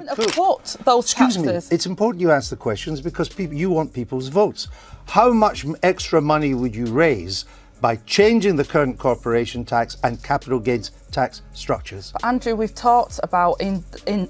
Cut those Excuse me, taxes. it's important you answer the questions because you want people's votes. How much extra money would you raise by changing the current corporation tax and capital gains tax structures? Andrew, we've talked about in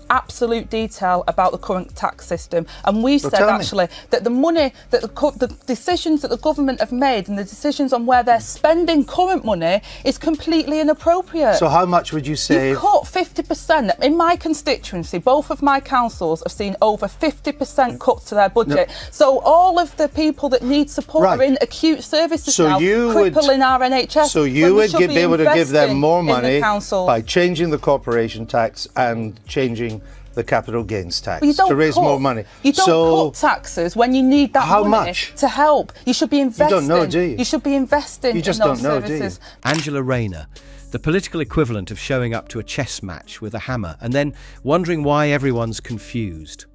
absolute detail about the current tax system, and we said actually that the money that the decisions that the government have made and the decisions on where they're spending current money is completely inappropriate. So how much would you save? You've cut 50%. In my constituency, both of my councils have seen over 50% cuts to their budget. No. So all of the people that need support are in acute services now, crippling our NHS. So you would be able to give them more money by changing the corporation tax and changing the capital gains tax to raise more money. You don't cut taxes when you need that money to help. You should be investing. You don't know, do you? You should be investing in those services. Angela Rayner, the political equivalent of showing up to a chess match with a hammer and then wondering why everyone's confused.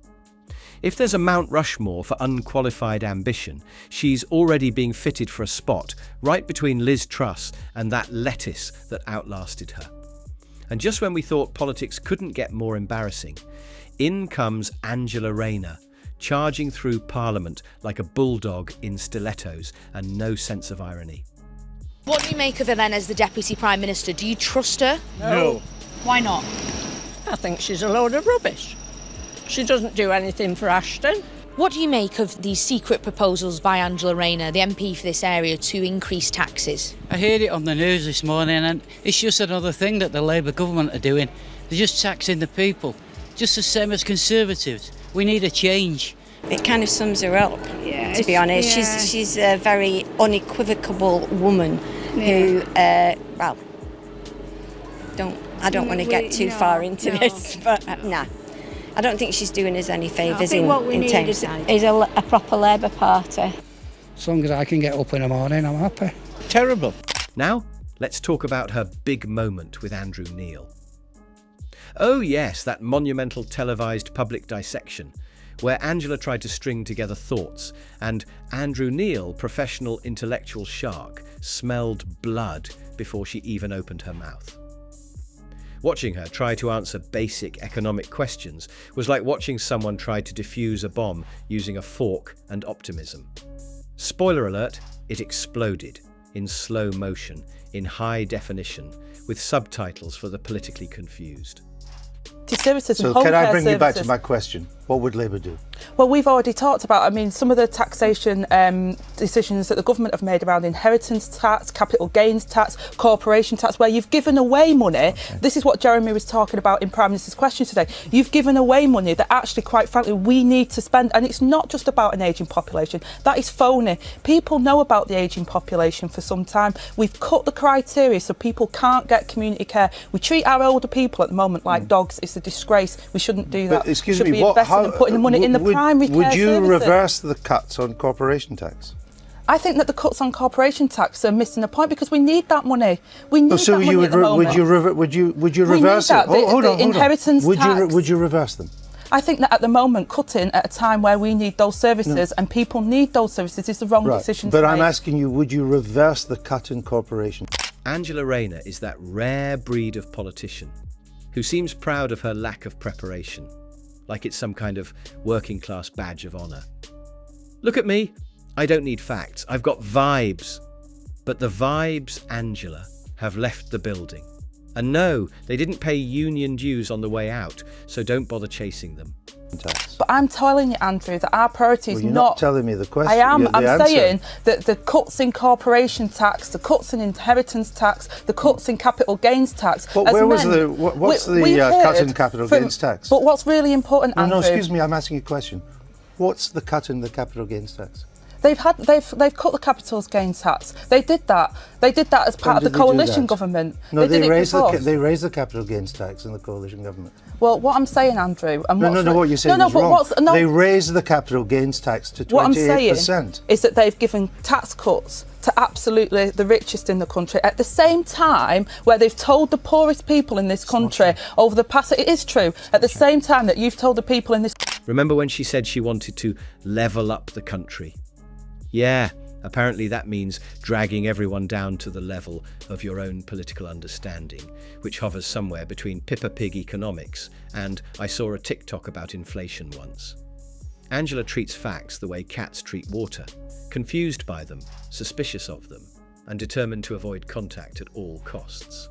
If there's a Mount Rushmore for unqualified ambition, she's already being fitted for a spot right between Liz Truss and that lettuce that outlasted her. And just when we thought politics couldn't get more embarrassing, in comes Angela Rayner, charging through Parliament like a bulldog in stilettos and no sense of irony. What do you make of her then as the Deputy Prime Minister? Do you trust her? No. Why not? I think she's a load of rubbish. She doesn't do anything for Ashton. What do you make of these secret proposals by Angela Rayner, the MP for this area, to increase taxes? I heard it on the news this morning and it's just another thing that the Labour government are doing. They're just taxing the people, just the same as Conservatives. We need a change. It kind of sums her up, to be honest. Yeah. She's a very unequivocal woman who, I don't want to get too far into this, but I don't think she's doing us any favours in terms is a proper Labour Party. As long as I can get up in the morning, I'm happy. Terrible. Now, let's talk about her big moment with Andrew Neil. Oh yes, that monumental televised public dissection, where Angela tried to string together thoughts, and Andrew Neil, professional intellectual shark, smelled blood before she even opened her mouth. Watching her try to answer basic economic questions was like watching someone try to defuse a bomb using a fork and optimism. Spoiler alert, it exploded in slow motion, in high definition, with subtitles for the politically confused. So can I bring you back to my question? What would Labour do? Well, we've already talked about, some of the taxation decisions that the government have made around inheritance tax, capital gains tax, corporation tax, where you've given away money. Okay. This is what Jeremy was talking about in Prime Minister's question today. You've given away money that actually, quite frankly, we need to spend. And it's not just about an ageing population. That is phony. People know about the ageing population for some time. We've cut the criteria so people can't get community care. We treat our older people at the moment like dogs. It's a disgrace. We shouldn't do that. But, excuse me, putting the money in the primary care Would you services. reverse the cuts on corporation tax? I think that the cuts on corporation tax are missing the point because we need that money. We need that money at the moment. Would you reverse it? Hold on. Inheritance tax. Would you reverse them? I think that at the moment, cutting at a time where we need those services and people need those services is the wrong decision to make. But I'm asking you, would you reverse the cut in corporation? Angela Rayner is that rare breed of politician who seems proud of her lack of preparation, like it's some kind of working class badge of honour. Look at me, I don't need facts, I've got vibes. But the vibes, Angela, have left the building. And no, they didn't pay union dues on the way out, so don't bother chasing them. But I'm telling you, Andrew, that our priority is you're not telling me the question. I am. I'm answer. saying that the cuts in corporation tax, the cuts in inheritance tax, the cuts in capital gains tax. What's the cut in capital gains tax? But what's really important, Andrew... No, excuse me, I'm asking you a question. What's the cut in the capital gains tax? They've cut the capital gains tax. They did that. They did that as part of the coalition government. No, they raised the capital gains tax in the coalition government. Well, what I'm saying, Andrew, and what you're saying is wrong. They raised the capital gains tax to 28%. What I'm saying is that they've given tax cuts to absolutely the richest in the country at the same time where they've told the poorest people in this country over the past... It is true. At the same time that you've told the people in this... Remember when she said she wanted to level up the country? Yeah, Apparently that means dragging everyone down to the level of your own political understanding, which hovers somewhere between Pippa Pig economics and I saw a TikTok about inflation once. Angela treats facts the way cats treat water, confused by them, suspicious of them, and determined to avoid contact at all costs.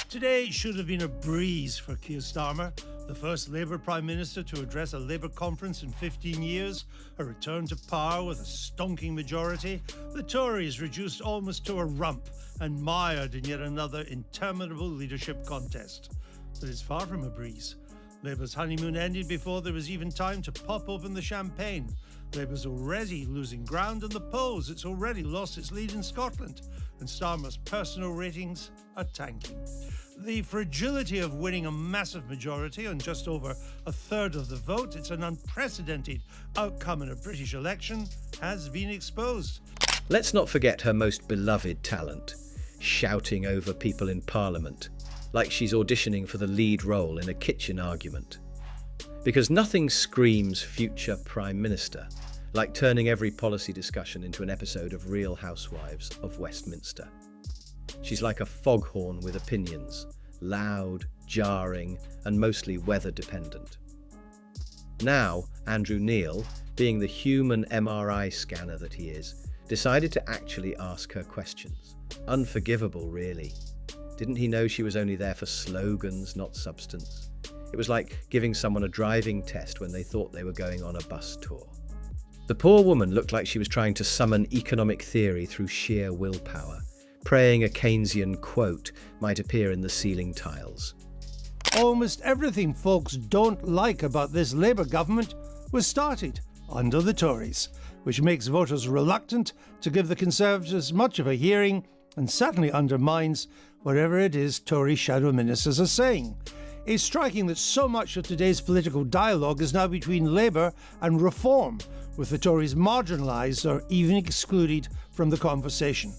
Today should have been a breeze for Keir Starmer, the first Labour Prime Minister to address a Labour conference in 15 years, a return to power with a stonking majority, the Tories reduced almost to a rump and mired in yet another interminable leadership contest. But it's far from a breeze. Labour's honeymoon ended before there was even time to pop open the champagne. Labour's already losing ground in the polls. It's already lost its lead in Scotland. And Starmer's personal ratings are tanking. The fragility of winning a massive majority on just over a third of the vote, it's an unprecedented outcome in a British election, has been exposed. Let's not forget her most beloved talent, shouting over people in Parliament, like she's auditioning for the lead role in a kitchen argument. Because nothing screams future Prime Minister like turning every policy discussion into an episode of Real Housewives of Westminster. She's like a foghorn with opinions, loud, jarring, and mostly weather-dependent. Now, Andrew Neil, being the human MRI scanner that he is, decided to actually ask her questions. Unforgivable, really. Didn't he know she was only there for slogans, not substance? It was like giving someone a driving test when they thought they were going on a bus tour. The poor woman looked like she was trying to summon economic theory through sheer willpower, praying a Keynesian quote might appear in the ceiling tiles. Almost everything folks don't like about this Labour government was started under the Tories, which makes voters reluctant to give the Conservatives much of a hearing and certainly undermines whatever it is Tory shadow ministers are saying. It's striking that so much of today's political dialogue is now between Labour and Reform, with the Tories marginalised or even excluded from the conversation.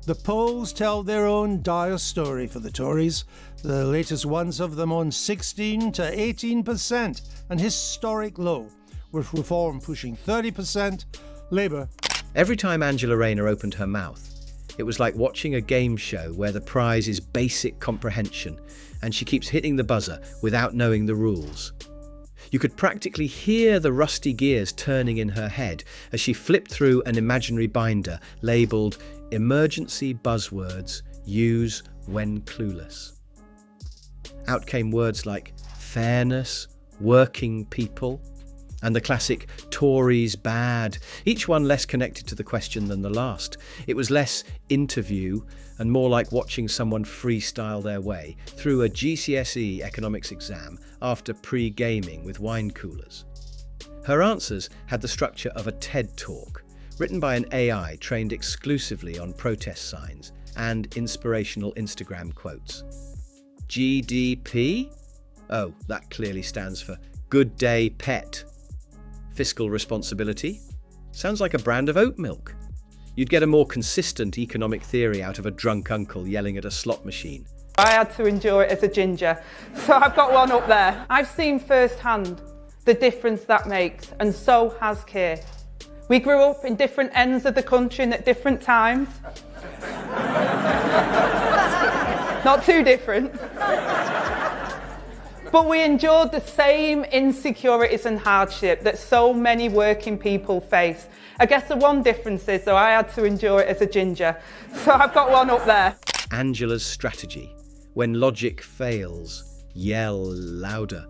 The polls tell their own dire story for the Tories, the latest ones of them on 16 to 18%, an historic low, with Reform pushing 30%, Labour. Every time Angela Rayner opened her mouth, it was like watching a game show where the prize is basic comprehension and she keeps hitting the buzzer without knowing the rules. You could practically hear the rusty gears turning in her head as she flipped through an imaginary binder labelled Emergency Buzzwords Use When Clueless. Out came words like fairness, working people, and the classic Tories bad, each one less connected to the question than the last. It was less interview and more like watching someone freestyle their way through a GCSE economics exam after pre-gaming with wine coolers. Her answers had the structure of a TED Talk, written by an AI trained exclusively on protest signs and inspirational Instagram quotes. GDP? Oh, that clearly stands for Good Day Pet. Fiscal responsibility? Sounds like a brand of oat milk. You'd get a more consistent economic theory out of a drunk uncle yelling at a slot machine. I had to endure it as a ginger, so I've got one up there. I've seen firsthand the difference that makes, and so has Keir. We grew up in different ends of the country and at different times. Not too different. But we endured the same insecurities and hardship that so many working people face. I guess the one difference is, though, I had to endure it as a ginger. So I've got one up there. Angela's strategy. When logic fails, yell louder.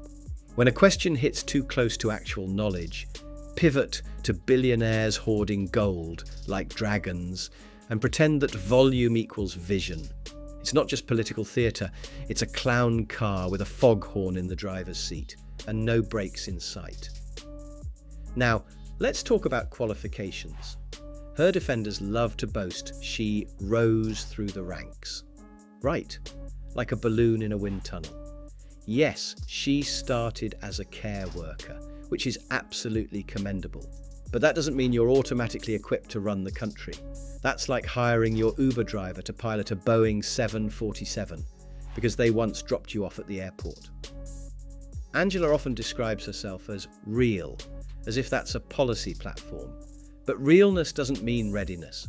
When a question hits too close to actual knowledge, pivot to billionaires hoarding gold like dragons and pretend that volume equals vision. It's not just political theatre, it's a clown car with a foghorn in the driver's seat and no brakes in sight. Now, let's talk about qualifications. Her defenders love to boast she rose through the ranks. Right, like a balloon in a wind tunnel. Yes, she started as a care worker, which is absolutely commendable. But that doesn't mean you're automatically equipped to run the country. That's like hiring your Uber driver to pilot a Boeing 747 because they once dropped you off at the airport. Angela often describes herself as real, as if that's a policy platform. But realness doesn't mean readiness.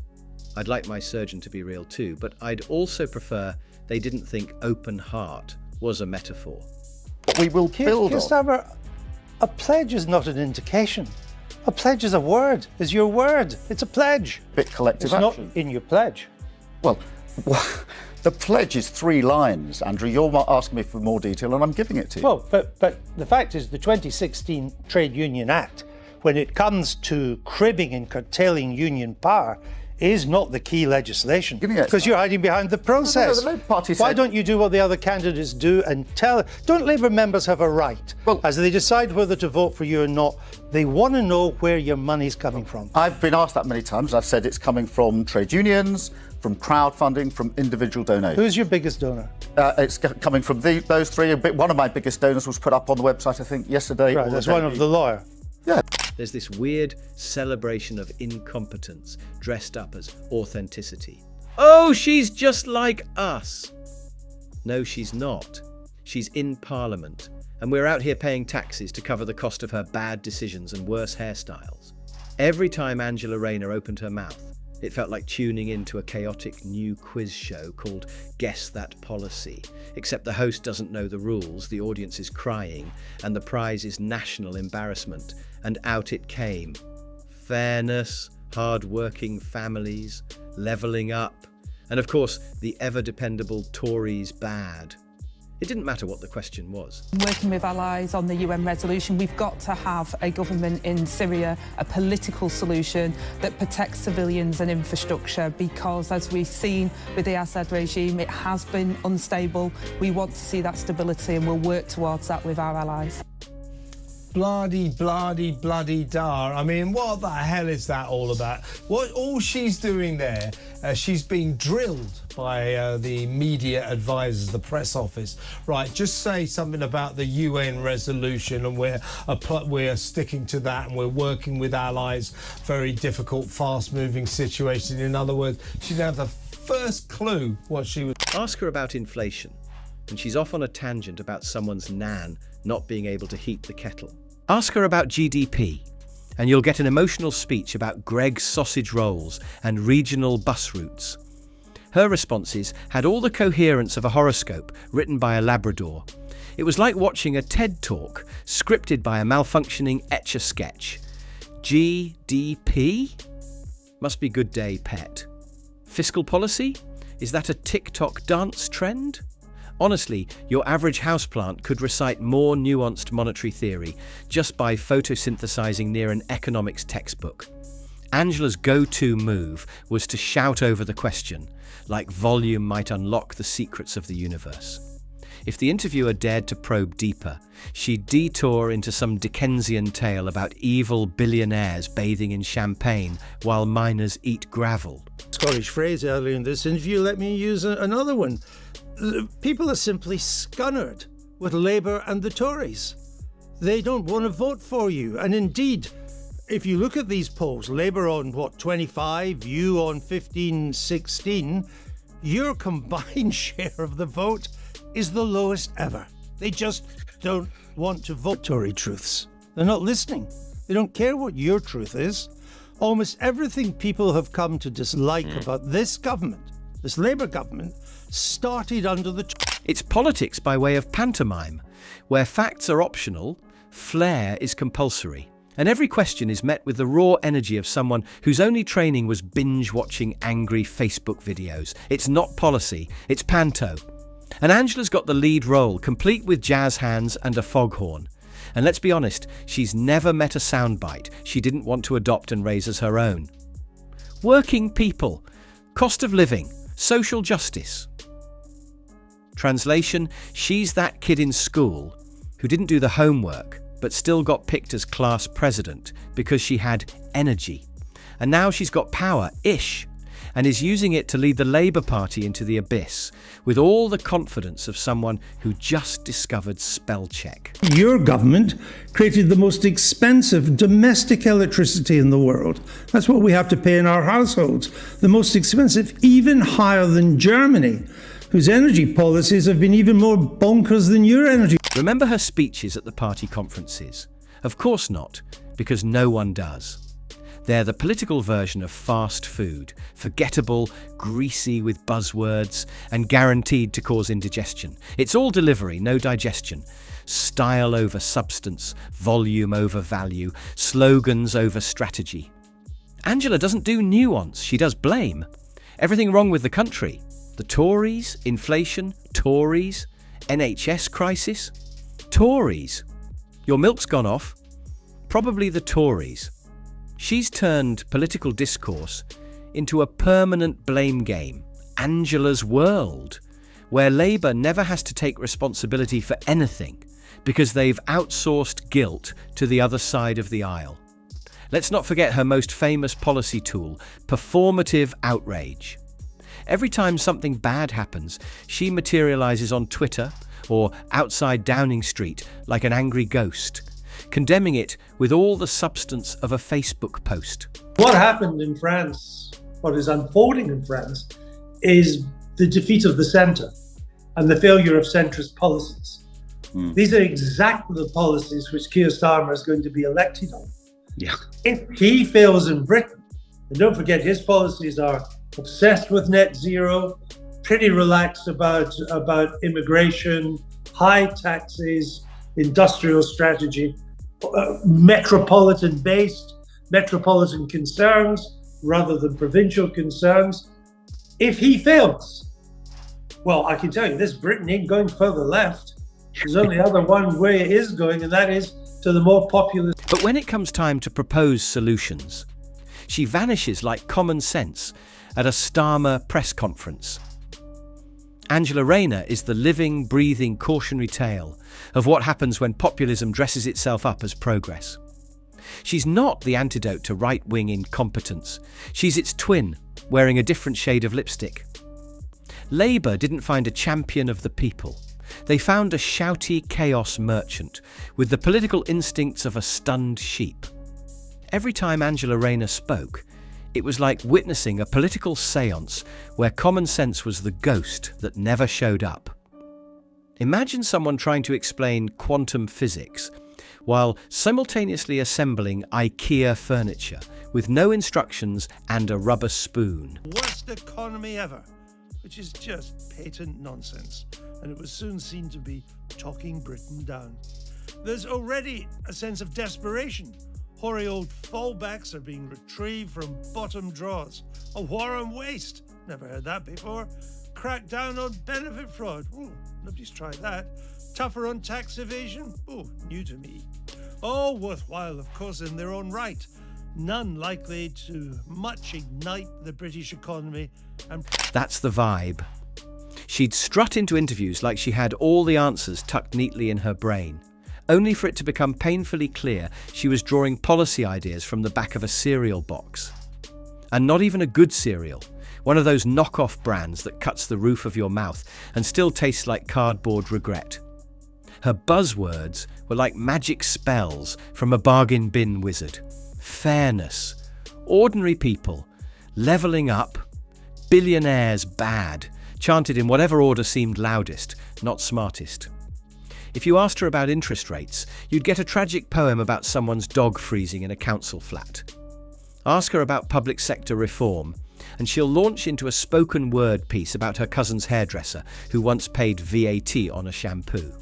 I'd like my surgeon to be real too, but I'd also prefer they didn't think open heart was a metaphor. We will build Keir on. Starmer, a pledge is not an indication. A pledge is a word, is your word. It's a pledge. Bit collective it's action. not in your pledge. Well, the pledge is 3 lines, Andrew. You're asking me for more detail and I'm giving it to you. Well, but the fact is the 2016 Trade Union Act, when it comes to cribbing and curtailing union power, is not the key legislation, because you're hiding behind the process. No, the Labour Party Why said... don't you do what the other candidates do and tell... Don't Labour members have a right, as they decide whether to vote for you or not, they want to know where your money's coming from? I've been asked that many times. I've said it's coming from trade unions, from crowdfunding, from individual donations. Who's your biggest donor? It's coming from those 3. One of my biggest donors was put up on the website, I think, yesterday. Right, that's one of the lawyer. Yeah. There's this weird celebration of incompetence dressed up as authenticity. Oh, she's just like us. No, she's not. She's in Parliament, and we're out here paying taxes to cover the cost of her bad decisions and worse hairstyles. Every time Angela Rayner opened her mouth, it felt like tuning into a chaotic new quiz show called Guess That Policy, except the host doesn't know the rules, the audience is crying, and the prize is national embarrassment. And out it came. Fairness, hard-working families, levelling up, and of course, the ever-dependable Tories bad. It didn't matter what the question was. Working with allies on the UN resolution, we've got to have a government in Syria, a political solution that protects civilians and infrastructure, because as we've seen with the Assad regime, it has been unstable. We want to see that stability and we'll work towards that with our allies. Bloody dar. I mean, what the hell is that all about? All she's doing there, she's being drilled by the media advisors, the press office. Right, just say something about the UN resolution and we're sticking to that and we're working with allies. Very difficult, fast-moving situation. In other words, she didn't have the first clue what she was... Ask her about inflation, and she's off on a tangent about someone's nan not being able to heat the kettle. Ask her about GDP, and you'll get an emotional speech about Greg's sausage rolls and regional bus routes. Her responses had all the coherence of a horoscope written by a Labrador. It was like watching a TED Talk scripted by a malfunctioning Etch-a-Sketch. GDP? Must be good day, pet. Fiscal policy? Is that a TikTok dance trend? Honestly, your average houseplant could recite more nuanced monetary theory just by photosynthesizing near an economics textbook. Angela's go-to move was to shout over the question, like volume might unlock the secrets of the universe. If the interviewer dared to probe deeper, she'd detour into some Dickensian tale about evil billionaires bathing in champagne while miners eat gravel. Scottish phrase earlier in this interview, let me use another one. People are simply scunnered with Labour and the Tories. They don't want to vote for you. And indeed, if you look at these polls, Labour on, 25, you on 15, 16, your combined share of the vote is the lowest ever. They just don't want to vote Tory truths. They're not listening. They don't care what your truth is. Almost everything people have come to dislike about this government, this Labour government, started under the... It's politics by way of pantomime, where facts are optional, flair is compulsory. And every question is met with the raw energy of someone whose only training was binge-watching angry Facebook videos. It's not policy, it's panto. And Angela's got the lead role, complete with jazz hands and a foghorn. And let's be honest, she's never met a soundbite she didn't want to adopt and raise as her own. Working people, cost of living, social justice. Translation, she's that kid in school who didn't do the homework but still got picked as class president because she had energy. And now she's got power-ish and is using it to lead the Labour Party into the abyss with all the confidence of someone who just discovered spell check. Your government created the most expensive domestic electricity in the world. That's what we have to pay in our households. The most expensive, even higher than Germany, whose energy policies have been even more bonkers than your energy. Remember her speeches at the party conferences? Of course not, because no one does. They're the political version of fast food, forgettable, greasy with buzzwords, and guaranteed to cause indigestion. It's all delivery, no digestion. Style over substance, volume over value, slogans over strategy. Angela doesn't do nuance, she does blame. Everything wrong with the country. The Tories, inflation, Tories, NHS crisis. Tories. Your milk's gone off. Probably the Tories. She's turned political discourse into a permanent blame game, Angela's world, where Labour never has to take responsibility for anything because they've outsourced guilt to the other side of the aisle. Let's not forget her most famous policy tool, performative outrage. Every time something bad happens, she materialises on Twitter or outside Downing Street like an angry ghost, condemning it with all the substance of a Facebook post. What happened in France, what is unfolding in France, is the defeat of the centre and the failure of centrist policies. These are exactly the policies which Keir Starmer is going to be elected on. Yeah. If he fails in Britain, and don't forget his policies are obsessed with net zero, pretty relaxed about immigration, high taxes, industrial strategy, metropolitan-based, metropolitan concerns rather than provincial concerns. If he fails, well, I can tell you this, Britain ain't going further left. There's only other one way it is going, and that is to the more populist. But when it comes time to propose solutions, she vanishes like common sense at a Starmer press conference. Angela Rayner is the living, breathing cautionary tale of what happens when populism dresses itself up as progress. She's not the antidote to right-wing incompetence. She's its twin, wearing a different shade of lipstick. Labour didn't find a champion of the people. They found a shouty chaos merchant with the political instincts of a stunned sheep. Every time Angela Rayner spoke, it was like witnessing a political séance where common sense was the ghost that never showed up. Imagine someone trying to explain quantum physics while simultaneously assembling IKEA furniture with no instructions and a rubber spoon. Worst economy ever, which is just patent nonsense, and it was soon seen to be talking Britain down. There's already a sense of desperation. Hoary old fallbacks are being retrieved from bottom drawers. A war on waste. Never heard that before. Crack down on benefit fraud. Ooh, nobody's tried that. Tougher on tax evasion. Ooh, new to me. All worthwhile, of course, in their own right. None likely to much ignite the British economy. And that's the vibe. She'd strut into interviews like she had all the answers tucked neatly in her brain, only for it to become painfully clear she was drawing policy ideas from the back of a cereal box. And not even a good cereal, one of those knockoff brands that cuts the roof of your mouth and still tastes like cardboard regret. Her buzzwords were like magic spells from a bargain bin wizard. Fairness, ordinary people, levelling up, billionaires bad, chanted in whatever order seemed loudest, not smartest. If you asked her about interest rates, you'd get a tragic poem about someone's dog freezing in a council flat. Ask her about public sector reform, and she'll launch into a spoken word piece about her cousin's hairdresser who once paid VAT on a shampoo.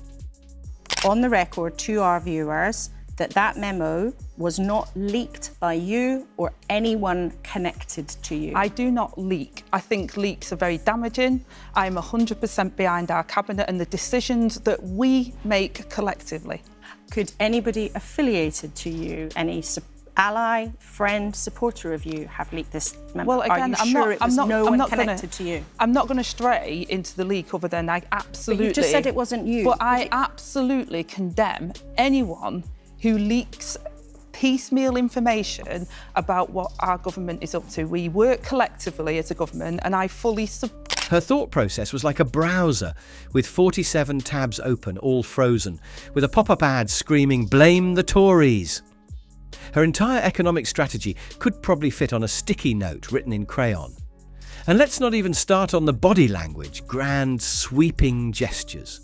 On the record to our viewers that memo was not leaked by you or anyone connected to you. I do not leak. I think leaks are very damaging. I'm 100% behind our cabinet and the decisions that we make collectively. Could anybody affiliated to you, any ally, friend, supporter of you, have leaked this memo? Well, again, Are you sure it was no one connected to you? I'm not going to stray into the leak other than I absolutely... But you just said it wasn't you. But I absolutely condemn anyone who leaks piecemeal information about what our government is up to. We work collectively as a government, and I fully support. Her thought process was like a browser with 47 tabs open, all frozen, with a pop-up ad screaming, "Blame the Tories." Her entire economic strategy could probably fit on a sticky note written in crayon. And let's not even start on the body language, grand, sweeping gestures,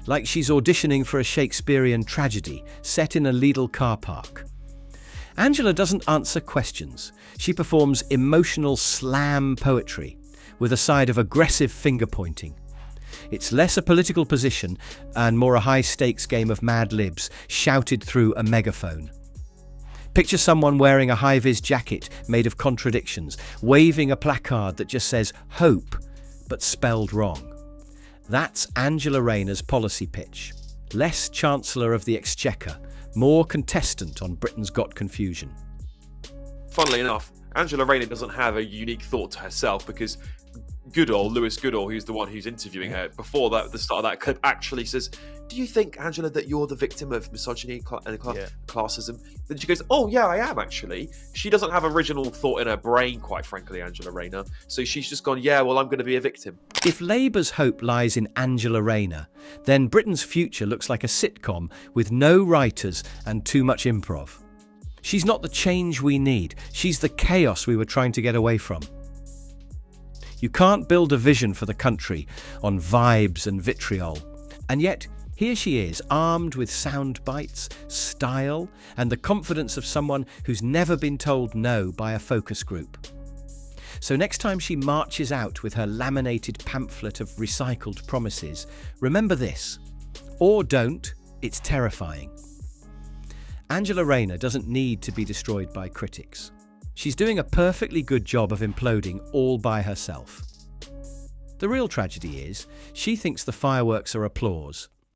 like she's auditioning for a Shakespearean tragedy set in a Lidl car park. Angela doesn't answer questions. She performs emotional slam poetry with a side of aggressive finger-pointing. It's less a political position and more a high-stakes game of Mad Libs shouted through a megaphone. Picture someone wearing a high-vis jacket made of contradictions, waving a placard that just says hope, but spelled wrong. That's Angela Rayner's policy pitch. Less Chancellor of the Exchequer, more contestant on Britain's Got Confusion. Funnily enough, Angela Rayner doesn't have a unique thought to herself, because Lewis Goodall, who's the one who's interviewing her, before that, the start of that clip, actually says, "Do you think, Angela, that you're the victim of misogyny and classism?" Then she goes, "Oh yeah, I am actually." She doesn't have original thought in her brain, quite frankly, Angela Rayner. So she's just gone, "Yeah, well, I'm going to be a victim." If Labour's hope lies in Angela Rayner, then Britain's future looks like a sitcom with no writers and too much improv. She's not the change we need. She's the chaos we were trying to get away from. You can't build a vision for the country on vibes and vitriol. And yet, here she is, armed with sound bites, style, and the confidence of someone who's never been told no by a focus group. So next time she marches out with her laminated pamphlet of recycled promises, remember this: or don't, it's terrifying. Angela Rayner doesn't need to be destroyed by critics. She's doing a perfectly good job of imploding all by herself. The real tragedy is, she thinks the fireworks are applause.